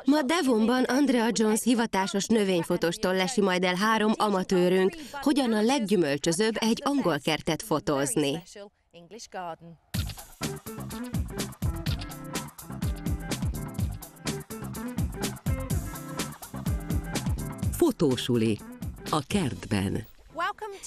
Ma Devonban Andrea Jones hivatásos növényfotóstól lesi majd el 3 amatőrünk, hogyan a leggyümölcsözőbb egy angol kertet fotózni. Fotósuli a kertben.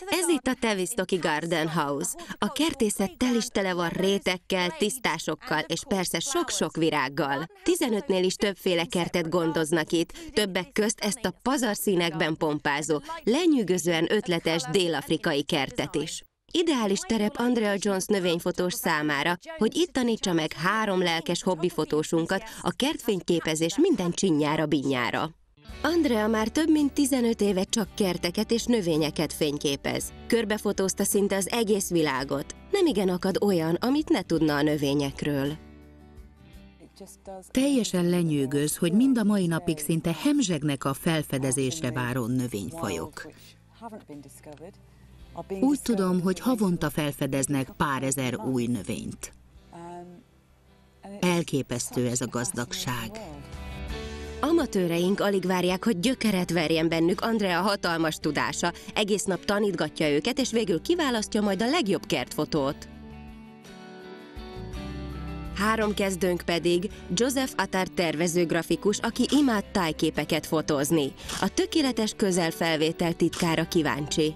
Ez itt a Tavistoki Garden House. A kertészet tel is tele van rétekkel, tisztásokkal és persze sok-sok virággal. 15-nél is többféle kertet gondoznak itt, többek közt ezt a pazarszínekben pompázó, lenyűgözően ötletes dél-afrikai kertet is. Ideális terep Andrea Jones növényfotós számára, hogy itt tanítsa meg 3 lelkes hobbifotósunkat a kertfényképezés minden csinyára-binyára. Andrea már több mint 15 éve csak kerteket és növényeket fényképez. Körbefotózta szinte az egész világot. Nemigen akad olyan, amit ne tudna a növényekről. Teljesen lenyűgöz, hogy mind a mai napig szinte hemzsegnek a felfedezésre váró növényfajok. Úgy tudom, hogy havonta felfedeznek pár ezer új növényt. Elképesztő ez a gazdagság. Amatőreink alig várják, hogy gyökeret verjen bennük Andrea hatalmas tudása. Egész nap tanítgatja őket, és végül kiválasztja majd a legjobb kertfotót. 3 kezdőnk pedig Joseph Attar tervező grafikus, aki imád tájképeket fotózni. A tökéletes közelfelvétel titkára kíváncsi.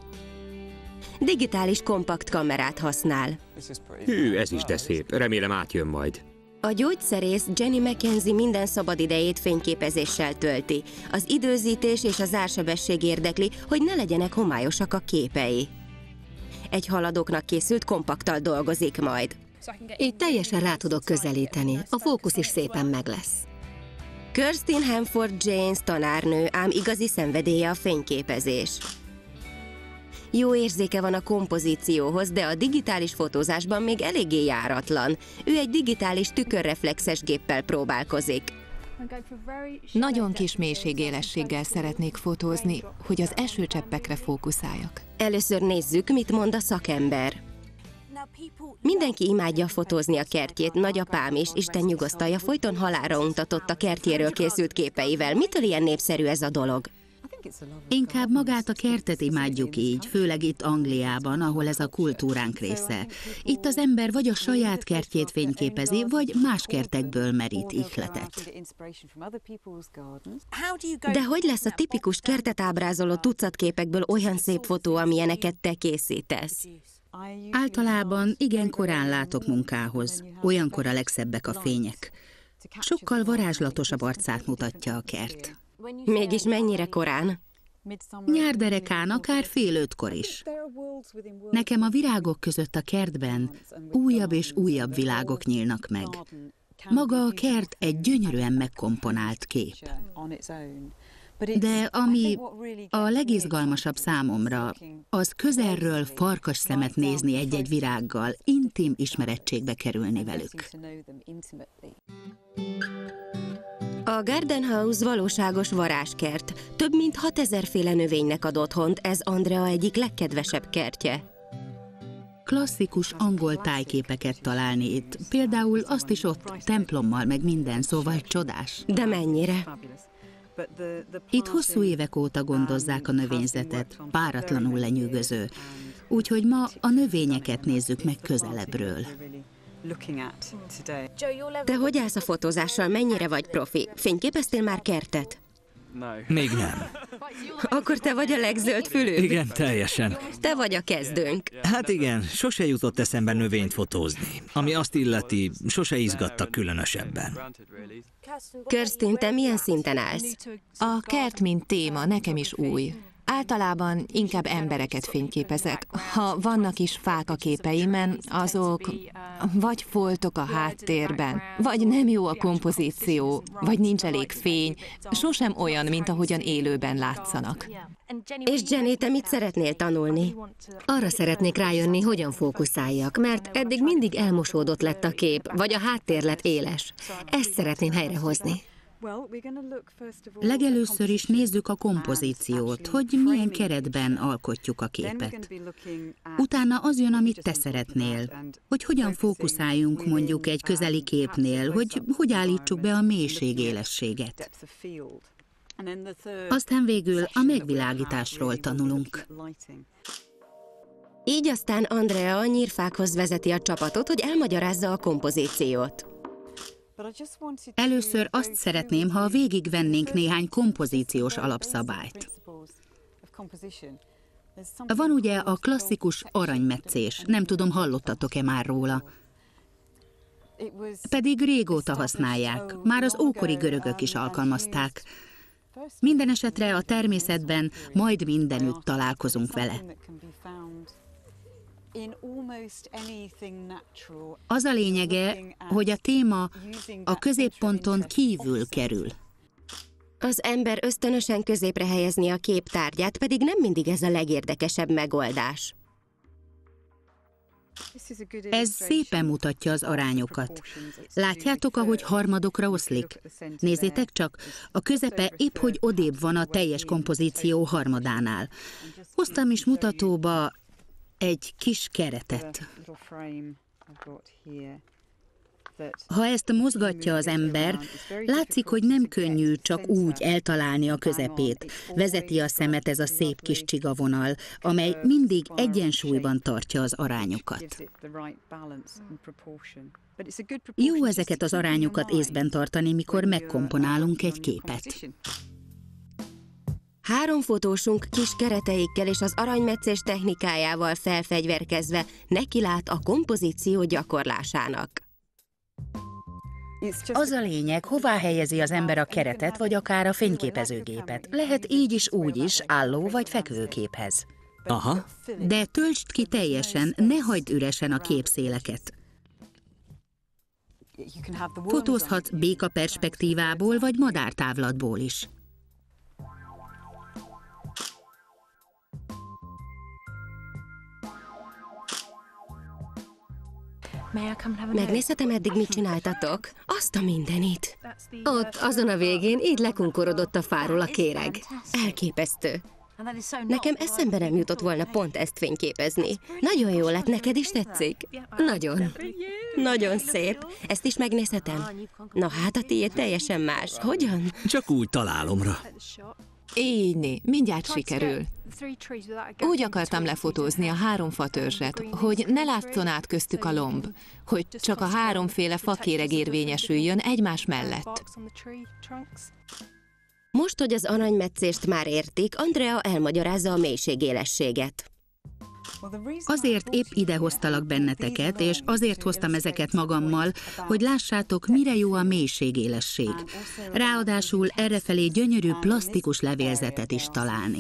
Digitális kompakt kamerát használ. Hű, ez is de szép. Remélem átjön majd. A gyógyszerész Jenny McKenzie minden szabadidejét fényképezéssel tölti. Az időzítés és a zársebesség érdekli, hogy ne legyenek homályosak a képei. Egy haladóknak készült kompakttal dolgozik majd. Így teljesen rá tudok közelíteni, a fókusz is szépen meg lesz. Kirsten Hanford James tanárnő, ám igazi szenvedélye a fényképezés. Jó érzéke van a kompozícióhoz, de a digitális fotózásban még eléggé járatlan. Ő egy digitális tükörreflexes géppel próbálkozik. Nagyon kis mélységélességgel szeretnék fotózni, hogy az esőcseppekre fókuszáljak. Először nézzük, mit mond a szakember. Mindenki imádja fotózni a kertjét, nagyapám is, Isten nyugosztalja, folyton halálra untatott a kertjéről készült képeivel. Mitől ilyen népszerű ez a dolog? Inkább magát a kertet imádjuk így, főleg itt Angliában, ahol ez a kultúránk része. Itt az ember vagy a saját kertjét fényképezi, vagy más kertekből merít ihletet. De hogy lesz a tipikus kertet ábrázoló tucatképekből olyan szép fotó, amilyeneket te készítesz? Általában igen korán látok munkához, olyankor a legszebbek a fények. Sokkal varázslatosabb arcát mutatja a kert. Mégis mennyire korán? Nyár derekán, akár fél 5-kor is. Nekem a virágok között a kertben újabb és újabb világok nyílnak meg. Maga a kert egy gyönyörűen megkomponált kép. De ami a legizgalmasabb számomra, az közelről farkas szemet nézni egy-egy virággal, intim ismerettségbe kerülni velük. A Garden House valóságos varázskert. Több mint 6000 féle növénynek ad otthont, ez Andrea egyik legkedvesebb kertje. Klasszikus angol tájképeket találni itt, például azt is ott, templommal meg minden, szóval csodás. De mennyire? Itt hosszú évek óta gondozzák a növényzetet, páratlanul lenyűgöző. Úgyhogy ma a növényeket nézzük meg közelebbről. Te hogy állsz a fotózással? Mennyire vagy profi? Fényképeztél már kertet? Még nem. Akkor te vagy a legzöldfülőbb? Igen, teljesen. Te vagy a kezdőnk. Hát igen, sose jutott eszembe növényt fotózni. Ami azt illeti, sose izgattak különösebben. Kirsten, te milyen szinten állsz? A kert, mint téma, nekem is új. Általában inkább embereket fényképezek. Ha vannak is fák a képeimen, azok vagy foltok a háttérben, vagy nem jó a kompozíció, vagy nincs elég fény, sosem olyan, mint ahogyan élőben látszanak. És Jenny, te mit szeretnél tanulni? Arra szeretnék rájönni, hogyan fókuszáljak, mert eddig mindig elmosódott lett a kép, vagy a háttér lett éles. Ezt szeretném helyrehozni. Legelőször is nézzük a kompozíciót, hogy milyen keretben alkotjuk a képet. Utána az jön, amit te szeretnél, hogy hogyan fókuszáljunk mondjuk egy közeli képnél, hogy állítsuk be a mélységélességet. Aztán végül a megvilágításról tanulunk. Így aztán Andrea a nyírfákhoz vezeti a csapatot, hogy elmagyarázza a kompozíciót. Először azt szeretném, ha végigvennénk néhány kompozíciós alapszabályt. Van ugye a klasszikus aranymetszés, nem tudom, hallottatok-e már róla. Pedig régóta használják, már az ókori görögök is alkalmazták. Minden esetre a természetben majd mindenütt találkozunk vele. Az a lényege, hogy a téma a középponton kívül kerül. Az ember ösztönösen középre helyezni a kép tárgyát, pedig nem mindig ez a legérdekesebb megoldás. Ez szépen mutatja az arányokat. Látjátok, ahogy harmadokra oszlik? Nézzétek csak, a közepe épp hogy odébb van a teljes kompozíció harmadánál. Hoztam is mutatóba egy kis keretet. Ha ezt mozgatja az ember, látszik, hogy nem könnyű csak úgy eltalálni a közepét. Vezeti a szemet ez a szép kis csigavonal, amely mindig egyensúlyban tartja az arányokat. Jó ezeket az arányokat észben tartani, mikor megkomponálunk egy képet. 3 fotósunk kis kereteikkel és az aranymetszés technikájával felfegyverkezve nekilát a kompozíció gyakorlásának. Az a lényeg, hová helyezi az ember a keretet, vagy akár a fényképezőgépet. Lehet így is, úgy is, álló vagy fekvőképhez. Aha. De töltsd ki teljesen, ne hagyd üresen a képszéleket. Fotózhatsz béka perspektívából, vagy madártávlatból is. Megnézhetem eddig, mit csináltatok? Azt a mindenit! Ott, azon a végén, így lekunkorodott a fáról a kéreg. Elképesztő. Nekem eszembe nem jutott volna pont ezt fényképezni. Nagyon jó lett, neked is tetszik? Nagyon. Nagyon szép. Ezt is megnézhetem? Na hát a tiéd teljesen más. Hogyan? Csak úgy találomra. Így, mindjárt sikerül. Úgy akartam lefotózni a 3 fatörzset, hogy ne látszon át köztük a lomb, hogy csak a 3-féle fakéreg érvényesüljön egymás mellett. Most, hogy az aranymetszést már értik, Andrea elmagyarázza a mélységélességet. Azért épp ide hoztalak benneteket, és azért hoztam ezeket magammal, hogy lássátok, mire jó a mélységélesség. Ráadásul errefelé gyönyörű plastikus levélzetet is találni.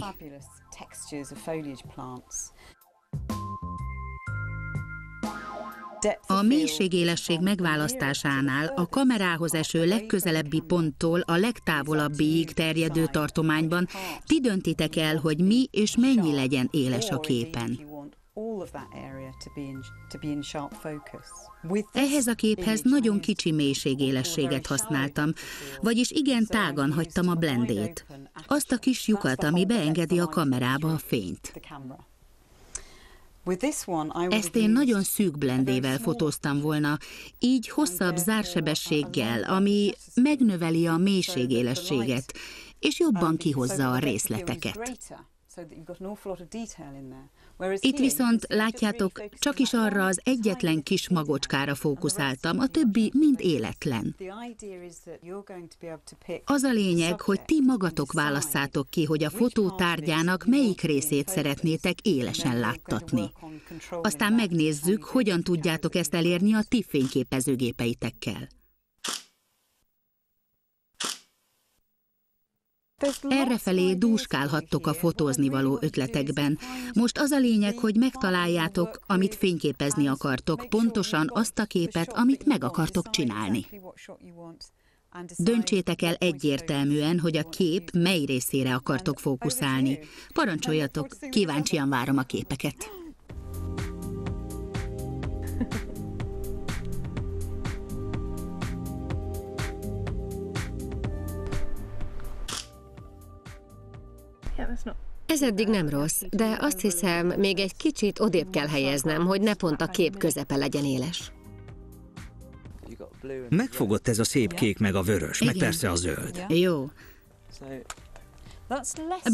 A mélységélesség megválasztásánál a kamerához eső legközelebbi ponttól a legtávolabbig terjedő tartományban ti döntitek el, hogy mi és mennyi legyen éles a képen. Ehhez a képhez nagyon kicsi mélységélességet használtam, vagyis igen tágan hagytam a blendét, azt a kis lyukat, ami beengedi a kamerába a fényt. Ezt én nagyon szűk blendével fotóztam volna, így hosszabb zársebességgel, ami megnöveli a mélységélességet, és jobban kihozza a részleteket. Itt viszont, látjátok, csak is arra az egyetlen kis magocskára fókuszáltam, a többi mind életlen. Az a lényeg, hogy ti magatok válasszátok ki, hogy a fotó tárgyának melyik részét szeretnétek élesen láttatni. Aztán megnézzük, hogyan tudjátok ezt elérni a ti fényképezőgépeitekkel. Errefelé dúskálhattok a fotózni való ötletekben. Most az a lényeg, hogy megtaláljátok, amit fényképezni akartok, pontosan azt a képet, amit meg akartok csinálni. Döntsétek el egyértelműen, hogy a kép mely részére akartok fókuszálni. Parancsoljatok, kíváncsian várom a képeket. Ez eddig nem rossz, de azt hiszem, még egy kicsit odébb kell helyeznem, hogy ne pont a kép közepe legyen éles. Megfogott ez a szép kék meg a vörös, meg Igen. persze a zöld. Jó.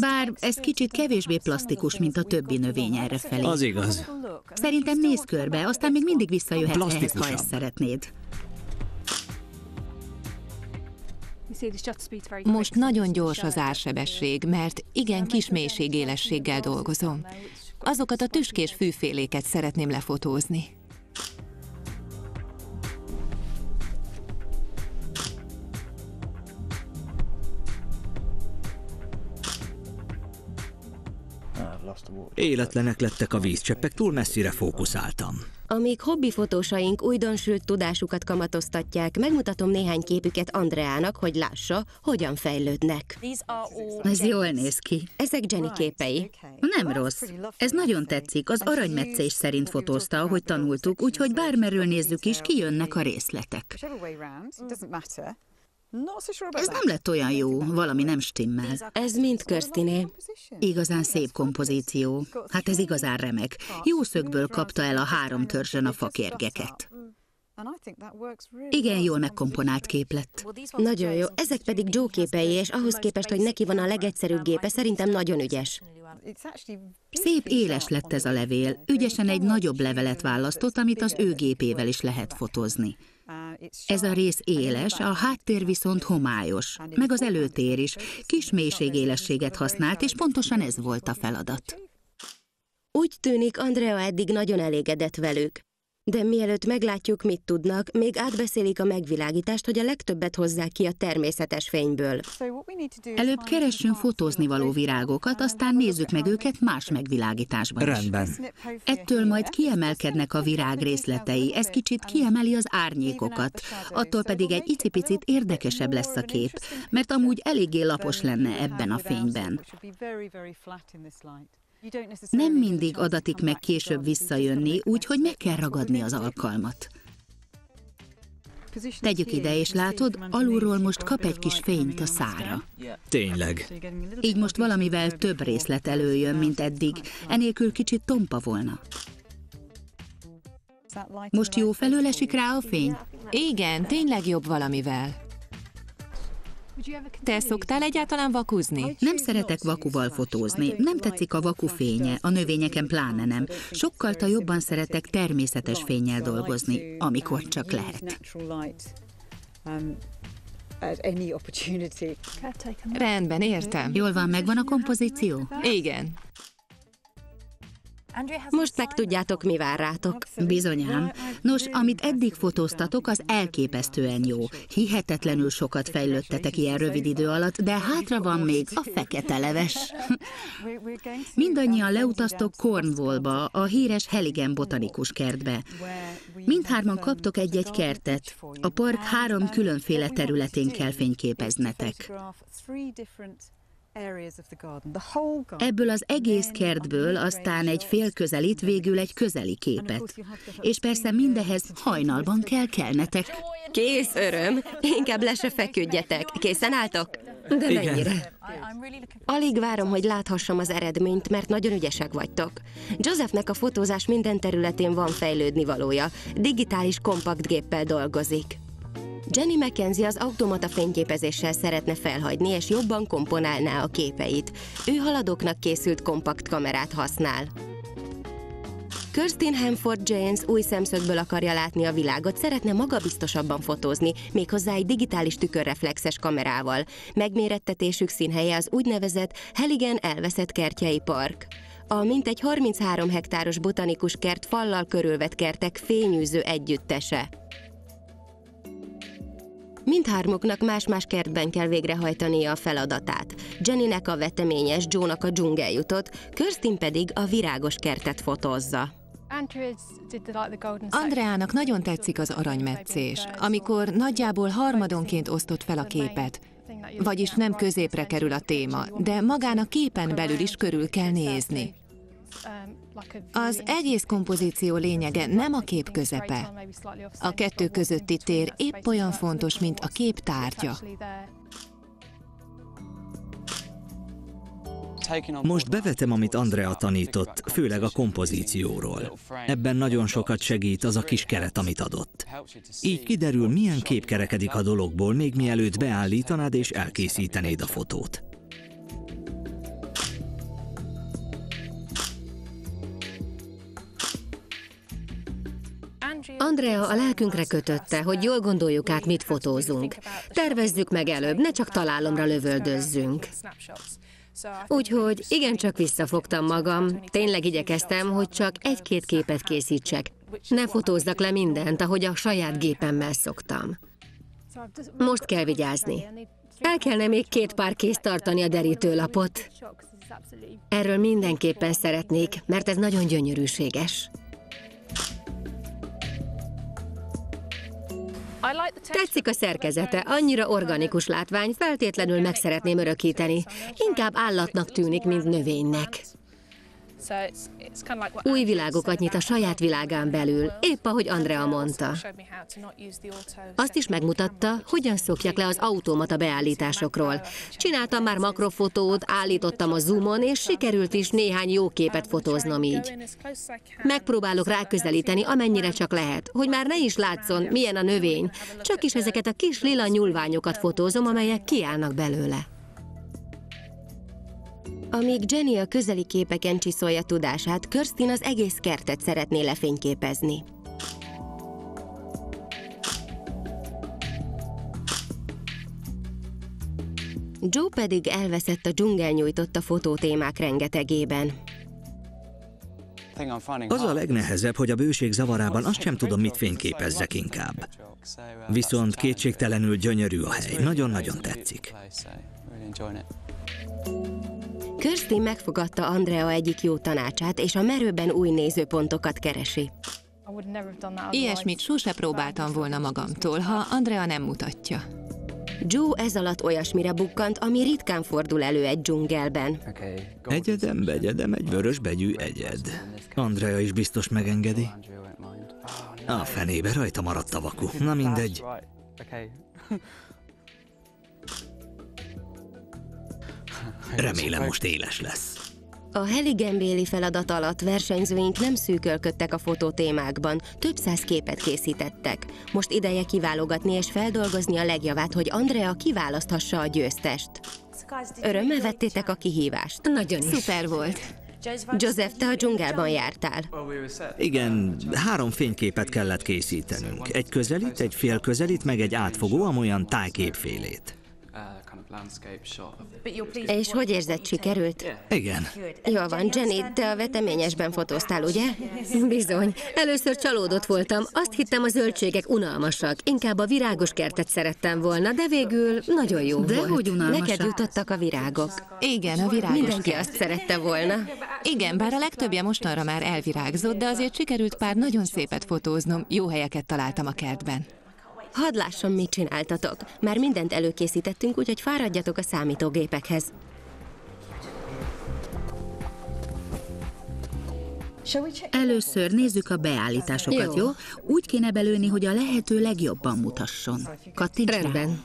Bár ez kicsit kevésbé plastikus, mint a többi növény errefelé. Az igaz. Szerintem nézz körbe, aztán még mindig visszajöhetsz ehhez, ha Plastikusabb. ezt szeretnéd. Most nagyon gyors az ársebesség, mert igen kis mélységélességgel dolgozom. Azokat a tüskés fűféléket szeretném lefotózni. Életlenek lettek a vízcseppek, túl messzire fókuszáltam. Amíg hobbifotósaink újdonsült tudásukat kamatoztatják, megmutatom néhány képüket Andreának, hogy lássa, hogyan fejlődnek. Ez jól néz ki. Ezek Jenny képei. Nem rossz. Ez nagyon tetszik. Az aranymetszés szerint fotózta, ahogy tanultuk, úgyhogy bármerről nézzük is, kijönnek a részletek. Ez nem lett olyan jó, valami nem stimmel. Ez mind Kirstiné. Igazán szép kompozíció. Hát ez igazán remek. Jó szögből kapta el a 3 törzsön a fakérgeket. Igen, jól megkomponált kép lett. Nagyon jó. Ezek pedig Joe képei, és ahhoz képest, hogy neki van a legegyszerűbb gépe, szerintem nagyon ügyes. Szép éles lett ez a levél. Ügyesen egy nagyobb levelet választott, amit az ő gépével is lehet fotózni. Ez a rész éles, a háttér viszont homályos, meg az előtér is. Kis mélységélességet használt, és pontosan ez volt a feladat. Úgy tűnik, Andrea eddig nagyon elégedett velük. De mielőtt meglátjuk, mit tudnak, még átbeszélik a megvilágítást, hogy a legtöbbet hozzák ki a természetes fényből. Előbb keressünk fotózni való virágokat, aztán nézzük meg őket más megvilágításban is. Rendben. Ettől majd kiemelkednek a virág részletei, ez kicsit kiemeli az árnyékokat, attól pedig egy icipicit érdekesebb lesz a kép, mert amúgy eléggé lapos lenne ebben a fényben. Nem mindig adatik meg később visszajönni, úgyhogy meg kell ragadni az alkalmat. Tegyük ide, és látod, alulról most kap egy kis fényt a szára. Tényleg. Így most valamivel több részlet előjön, mint eddig, enélkül kicsit tompa volna. Most jó felől esik rá a fény? Igen, tényleg jobb valamivel. Te szoktál egyáltalán vakuzni? Nem szeretek vakuval fotózni, nem tetszik a vaku fénye, a növényeken pláne nem. Sokkal jobban szeretek természetes fénnyel dolgozni, amikor csak lehet. Rendben, értem. Jól van, megvan a kompozíció? Igen. Most megtudjátok, mi vár rátok. Bizonyám. Nos, amit eddig fotóztatok, az elképesztően jó. Hihetetlenül sokat fejlődtetek ilyen rövid idő alatt, de hátra van még a fekete leves. Mindannyian leutaztok Cornwallba, a híres Halligan botanikus kertbe. Mindhárman kaptok egy-egy kertet. A park 3 különféle területén kell fényképeznetek. Ebből az egész kertből aztán egy félközelít, végül egy közeli képet. És persze mindehez hajnalban kell kelnetek. Kész öröm, inkább le se feküdjetek. Készen álltok? De Igen. mennyire? Alig várom, hogy láthassam az eredményt, mert nagyon ügyesek vagytok. Josephnek a fotózás minden területén van fejlődni valója. Digitális kompakt géppel dolgozik. Jenny Mackenzie az automata fényképezéssel szeretne felhagyni, és jobban komponálná a képeit. Ő haladóknak készült kompakt kamerát használ. Kirstin Hanford James új szemszögből akarja látni a világot, szeretne magabiztosabban fotózni, méghozzá egy digitális tükörreflexes kamerával. Megmérettetésük színhelye az úgynevezett Halligan elveszett kertjei park. A mintegy 33 hektáros botanikus kert fallal körülvett kertek fényűző együttese. Mindhármuknak más-más kertben kell végrehajtania a feladatát. Jennynek a veteményes, Joe-nak a dzsungel jutott, Kirstin pedig a virágos kertet fotózza. Andreának nagyon tetszik az aranymetszés, amikor nagyjából harmadonként osztott fel a képet. Vagyis nem középre kerül a téma, de magán a képen belül is körül kell nézni. Az egész kompozíció lényege nem a kép közepe. A kettő közötti tér épp olyan fontos, mint a kép tárgya. Most bevetem, amit Andrea tanított, főleg a kompozícióról. Ebben nagyon sokat segít az a kis keret, amit adott. Így kiderül, milyen kép kerekedik a dologból, még mielőtt beállítanád és elkészítenéd a fotót. Andrea a lelkünkre kötötte, hogy jól gondoljuk át, mit fotózunk. Tervezzük meg előbb, ne csak találomra lövöldözzünk. Úgyhogy igencsak visszafogtam magam, tényleg igyekeztem, hogy csak egy-két képet készítsek. Ne fotózzak le mindent, ahogy a saját gépemmel szoktam. Most kell vigyázni. El kellene még 2 pár kézt tartani a derítőlapot. Erről mindenképpen szeretnék, mert ez nagyon gyönyörűséges. Tetszik a szerkezete, annyira organikus látvány, feltétlenül meg szeretném örökíteni. Inkább állatnak tűnik, mint növénynek. Új világokat nyit a saját világán belül, épp ahogy Andrea mondta. Azt is megmutatta, hogyan szokjak le az automata beállításokról. Csináltam már makrofotót, állítottam a zoomon, és sikerült is néhány jó képet fotóznom így. Megpróbálok ráközelíteni, amennyire csak lehet, hogy már ne is látszon, milyen a növény, csak is ezeket a kis lila nyúlványokat fotózom, amelyek kiállnak belőle. Amíg Jenny a közeli képeken csiszolja tudását, Kirsten az egész kertet szeretné lefényképezni. Joe pedig elveszett a dzsungel nyújtotta fotótémák rengetegében. Az a legnehezebb, hogy a bőség zavarában azt sem tudom, mit fényképezzek inkább. Viszont kétségtelenül gyönyörű a hely, nagyon-nagyon tetszik. Kirsten megfogadta Andrea egyik jó tanácsát, és a merőben új nézőpontokat keresi. Ilyesmit sose próbáltam volna magamtól, ha Andrea nem mutatja. Joe ez alatt olyasmire bukkant, ami ritkán fordul elő egy dzsungelben. Egyedem, begyedem, egy vörös begyű egyed. Andrea is biztos megengedi. A fenébe rajta maradt a vaku. Na mindegy. Remélem most éles lesz. A Heligenbéli feladat alatt versenyzőink nem szűkölködtek a fotótémákban, több 100 képet készítettek. Most ideje kiválogatni és feldolgozni a legjavát, hogy Andrea kiválaszthassa a győztest. Örömmel vettétek a kihívást? Nagyon is. Szuper volt. Joseph, te a dzsungelban jártál. Igen, 3 fényképet kellett készítenünk. Egy közelít, egy félközelít, meg egy átfogó, amolyan tájképfélét. És hogy érzed, sikerült? Igen. Jól van, Jenny, te a veteményesben fotóztál, ugye? Bizony. Először csalódott voltam. Azt hittem, a zöldségek unalmasak. Inkább a virágos kertet szerettem volna, de végül nagyon jó volt. Dehogy unalmasak. Neked jutottak a virágok. Igen, a virágos Mindenki kert. azt szerette volna. Igen, bár a legtöbbje mostanra már elvirágzott, de azért sikerült pár nagyon szépet fotóznom. Jó helyeket találtam a kertben. Hadd lássam, mit csináltatok. Már mindent előkészítettünk, úgyhogy fáradjatok a számítógépekhez. Először nézzük a beállításokat, jó? Úgy kéne belőni, hogy a lehető legjobban mutasson. Kattints rá. Rendben.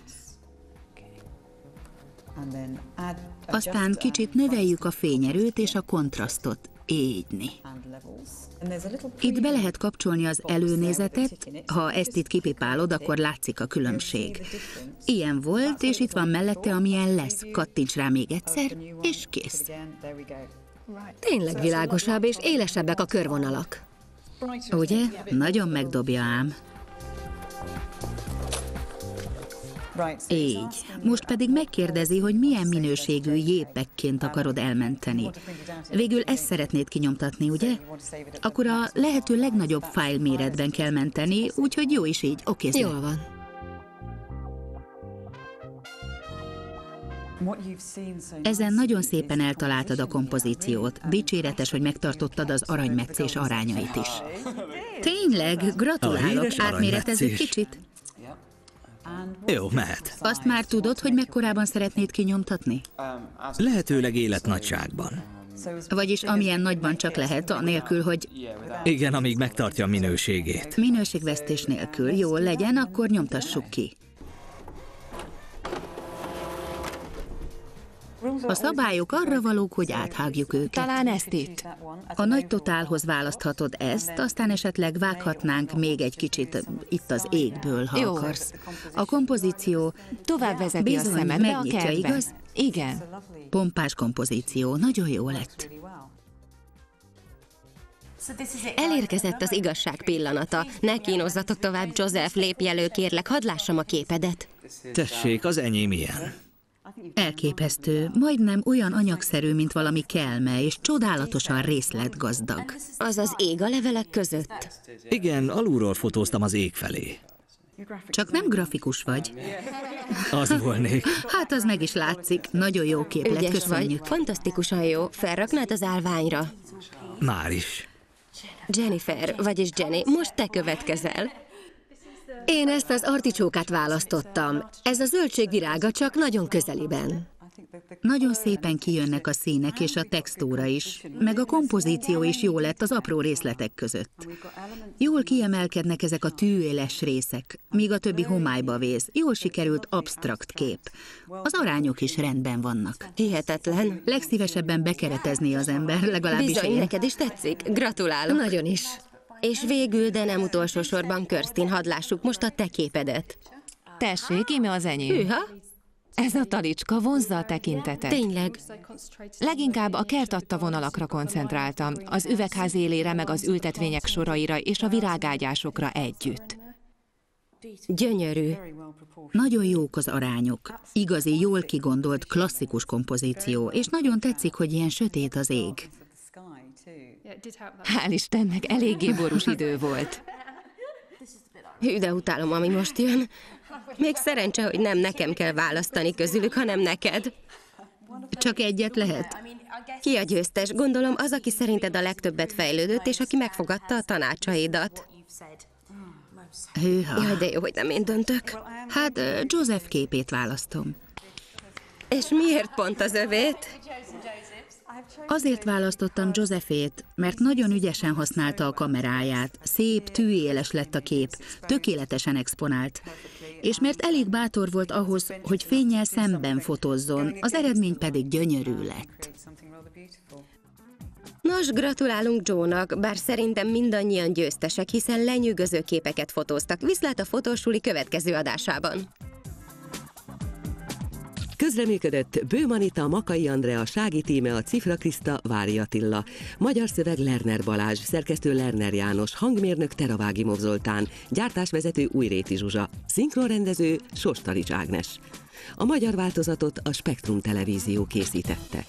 Aztán kicsit növeljük a fényerőt és a kontrasztot. Égyni. Itt be lehet kapcsolni az előnézetet, ha ezt itt kipipálod, akkor látszik a különbség. Ilyen volt, és itt van mellette, amilyen lesz. Kattints rá még egyszer, és kész. Tényleg világosabb és élesebbek a körvonalak. Ugye? Nagyon megdobja ám. Így. Most pedig megkérdezi, hogy milyen minőségű jépekként akarod elmenteni. Végül ezt szeretnéd kinyomtatni, ugye? Akkor a lehető legnagyobb fájl méretben kell menteni, úgyhogy jó is így, okézd. Jól van. Ezen nagyon szépen eltaláltad a kompozíciót. Dicséretes, hogy megtartottad az aranymetszés arányait is. Tényleg, A gratulálok. híres Átméretezzük aranymetszés. kicsit? Jó, mehet. Azt már tudod, hogy mekkorában szeretnéd kinyomtatni? Lehetőleg életnagyságban. Vagyis amilyen nagyban csak lehet, anélkül, hogy Igen, amíg megtartja a minőségét. minőségvesztés nélkül. Jó legyen, akkor nyomtassuk ki. A szabályok arra valók, hogy áthágjuk őket. Talán ezt itt. A nagy totálhoz választhatod ezt, aztán esetleg vághatnánk még egy kicsit itt az égből, ha Jó. akarsz. A kompozíció Tovább vezeti a bizony szemedbe a megnyitja, kertbe. igaz? Igen. Pompás kompozíció, nagyon jó lett. Elérkezett az igazság pillanata. Ne kínozzatok tovább, Joseph, lépj elő, kérlek, hadd lássam a képedet. Tessék, az enyém ilyen. Elképesztő, majdnem olyan anyagszerű, mint valami kelme, és csodálatosan részletgazdag. Az az ég a levelek között. Igen, alulról fotóztam az ég felé. Csak nem grafikus vagy. Az volnék. Hát az meg is látszik, nagyon jó kép lett, Ügyes köszönjük. vagy, fantasztikusan jó. Felraknád az állványra. Már is. Jennifer, vagyis Jenny, most te következel. Én ezt az articsókát választottam. Ez a zöldség virága, csak nagyon közeliben. Nagyon szépen kijönnek a színek és a textúra is, meg a kompozíció is jó lett az apró részletek között. Jól kiemelkednek ezek a tűéles részek, míg a többi homályba vész. Jól sikerült absztrakt kép. Az arányok is rendben vannak. Hihetetlen. Legszívesebben bekeretezné az ember, legalábbis Bizony, én. neked is tetszik? Gratulálok. Nagyon is. És végül, de nem utolsó sorban, Kirstin, hadd lássuk most a te képedet. Tessék, íme az enyém. Hűha, Ez a talicska vonzza a tekintetet. tényleg. Leginkább a kert adta vonalakra koncentráltam, az üvegház élére, meg az ültetvények soraira és a virágágyásokra együtt. Gyönyörű. Nagyon jók az arányok. Igazi, jól kigondolt, klasszikus kompozíció, és nagyon tetszik, hogy ilyen sötét az ég. Hál' Istennek, eléggé borús idő volt. Hű, de utálom, ami most jön. Még szerencse, hogy nem nekem kell választani közülük, hanem neked. Csak egyet lehet? Ki a győztes? Gondolom az, aki szerinted a legtöbbet fejlődött, és aki megfogadta a tanácsaidat. Hűha. Jaj, de jó, hogy nem én döntök. Hát Joseph képét választom. És miért pont az övét? Azért választottam Josephét, mert nagyon ügyesen használta a kameráját, szép, tűéles lett a kép, tökéletesen exponált, és mert elég bátor volt ahhoz, hogy fénnyel szemben fotózzon, az eredmény pedig gyönyörű lett. Nos, gratulálunk Joe-nak, bár szerintem mindannyian győztesek, hiszen lenyűgöző képeket fotóztak. Viszlát a fotósuli következő adásában. Közreműködött Bő Manita, Makai Andrea, Sági Tíme, a Cifra Kriszta, Vári Attila. Magyar szöveg Lerner Balázs, szerkesztő Lerner János, hangmérnök Teravágimov Zoltán, gyártásvezető Újréti Zsuzsa, szinkronrendező Sostarics Ágnes. A magyar változatot a Spektrum Televízió készítette.